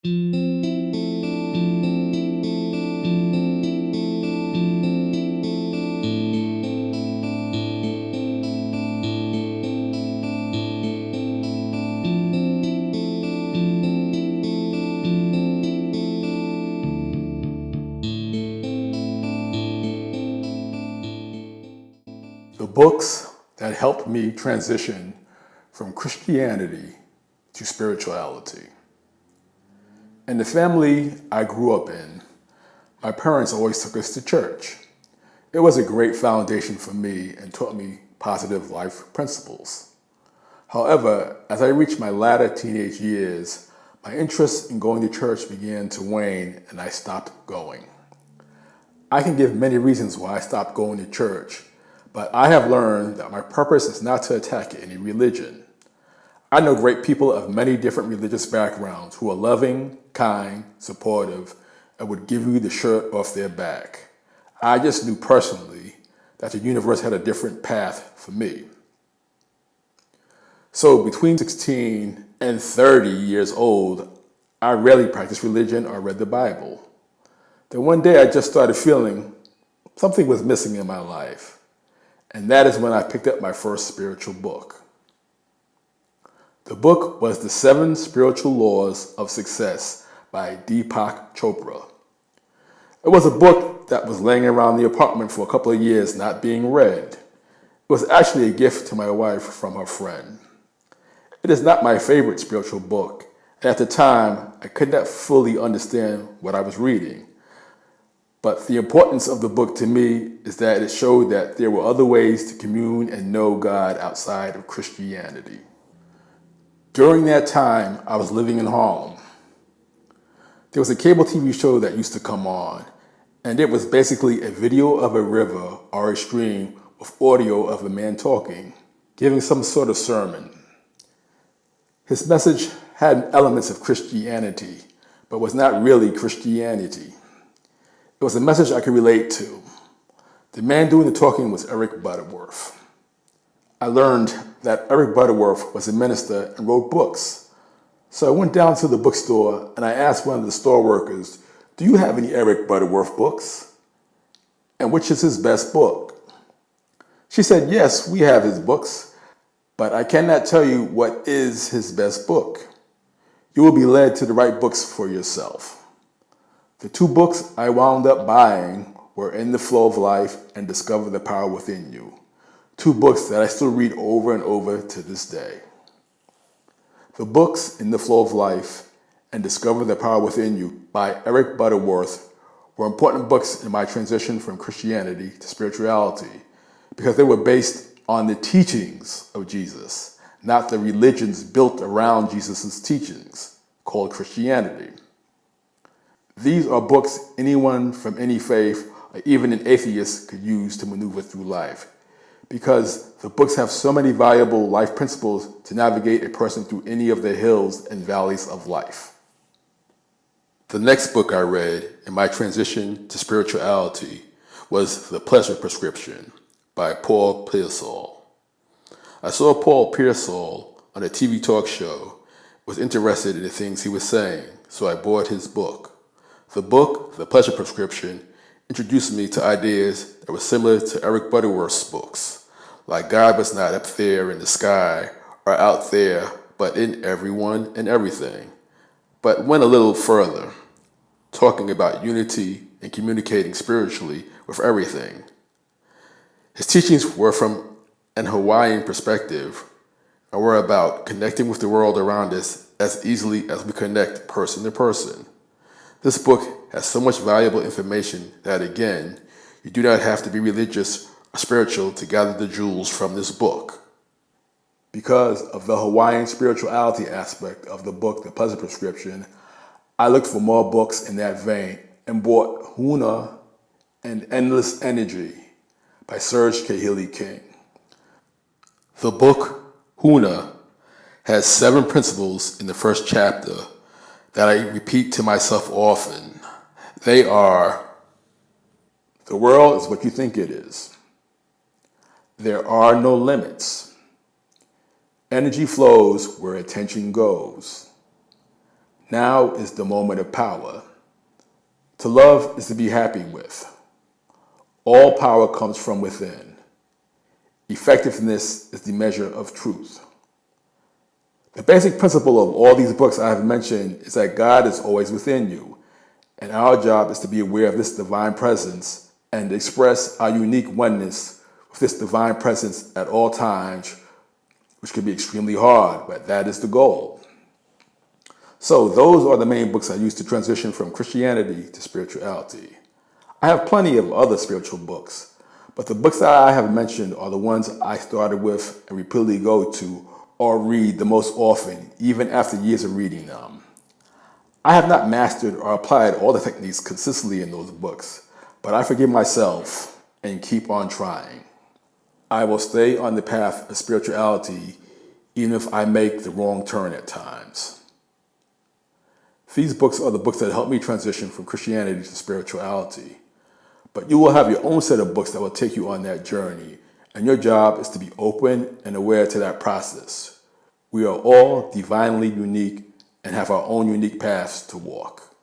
The books that helped me transition from Christianity to spirituality. In the family I grew up in, my parents always took us to church. It was a great foundation for me and taught me positive life principles. However, as I reached my latter teenage years, my interest in going to church began to wane and I stopped going. I can give many reasons why I stopped going to church, but I have learned that my purpose is not to attack any religion. I know great people of many different religious backgrounds who are loving, kind, supportive, and would give you the shirt off their back. I just knew personally that the universe had a different path for me. So between 16 and 30 years old, I rarely practiced religion or read the Bible. Then one day I just started feeling something was missing in my life. And that is when I picked up my first spiritual book. The book was The 7 Spiritual Laws of Success by Deepak Chopra. It was a book that was laying around the apartment for a couple of years not being read. It was actually a gift to my wife from her friend. It is not my favorite spiritual book, and at the time I could not fully understand what I was reading. But the importance of the book to me is that it showed that there were other ways to commune and know God outside of Christianity. During that time, I was living in Harlem. There was a cable TV show that used to come on, and it was basically a video of a river or a stream with audio of a man talking, giving some sort of sermon. His message had elements of Christianity, but was not really Christianity. It was a message I could relate to. The man doing the talking was Eric Butterworth. I learned that Eric Butterworth was a minister and wrote books. So I went down to the bookstore and I asked one of the store workers, "Do you have any Eric Butterworth books? And which is his best book?" She said, "Yes, we have his books, but I cannot tell you what is his best book. You will be led to the right books for yourself." The 2 books I wound up buying were In the Flow of Life and Discover the Power Within You, 2 books that I still read over and over to this day. The books In the Flow of Life and Discover the Power Within You by Eric Butterworth were important books in my transition from Christianity to spirituality because they were based on the teachings of Jesus, not the religions built around Jesus' teachings, called Christianity. These are books anyone from any faith, or even an atheist, could use to maneuver through life, because the books have so many valuable life principles to navigate a person through any of the hills and valleys of life. The next book I read in my transition to spirituality was The Pleasure Prescription by Paul Pearsall. I saw Paul Pearsall on a TV talk show, was interested in the things he was saying, so I bought his book. The book, The Pleasure Prescription, introduced me to ideas that were similar to Eric Butterworth's books, like God was not up there in the sky or out there, but in everyone and everything, but went a little further, talking about unity and communicating spiritually with everything. His teachings were from an Hawaiian perspective and were about connecting with the world around us as easily as we connect person to person. This book has so much valuable information that, again, you do not have to be religious or spiritual to gather the jewels from this book. Because of the Hawaiian spirituality aspect of the book, The Pleasure Prescription, I looked for more books in that vein and bought Huna and Endless Energy by Serge K. Hilly King. The book, Huna, has 7 principles in the first chapter that I repeat to myself often. They are: the world is what you think it is. There are no limits. Energy flows where attention goes. Now is the moment of power. To love is to be happy with. All power comes from within. Effectiveness is the measure of truth. The basic principle of all these books I have mentioned is that God is always within you, and our job is to be aware of this divine presence and express our unique oneness with this divine presence at all times, which can be extremely hard, but that is the goal. So those are the main books I use to transition from Christianity to spirituality. I have plenty of other spiritual books, but the books that I have mentioned are the ones I started with and repeatedly go to or read the most often, even after years of reading them. I have not mastered or applied all the techniques consistently in those books, but I forgive myself and keep on trying. I will stay on the path of spirituality even if I make the wrong turn at times. These books are the books that help me transition from Christianity to spirituality. But you will have your own set of books that will take you on that journey, and your job is to be open and aware to that process. We are all divinely unique and have our own unique paths to walk.